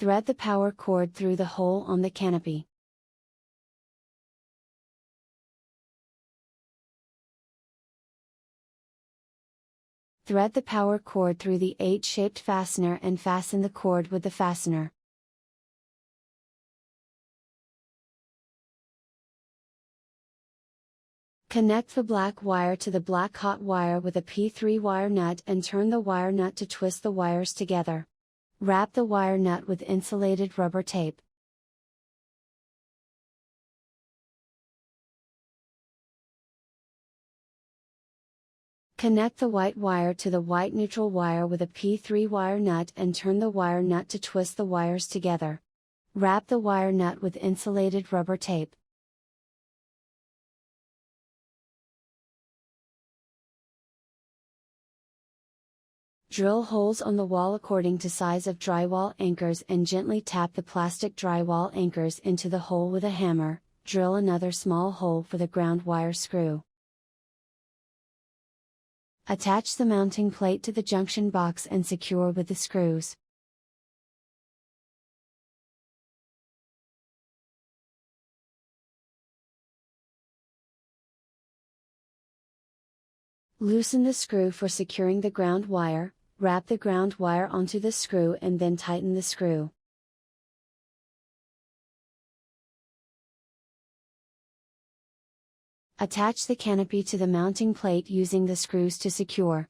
Thread the power cord through the hole on the canopy. Thread the power cord through the H-shaped fastener and fasten the cord with the fastener. Connect the black wire to the black hot wire with a P3 wire nut and turn the wire nut to twist the wires together. Wrap the wire nut with insulated rubber tape. Connect the white wire to the white neutral wire with a P3 wire nut and turn the wire nut to twist the wires together. Wrap the wire nut with insulated rubber tape. Drill holes on the wall according to size of drywall anchors and gently tap the plastic drywall anchors into the hole with a hammer. Drill another small hole for the ground wire screw. Attach the mounting plate to the junction box and secure with the screws. Loosen the screw for securing the ground wire, wrap the ground wire onto the screw and then tighten the screw. Attach the canopy to the mounting plate using the screws to secure.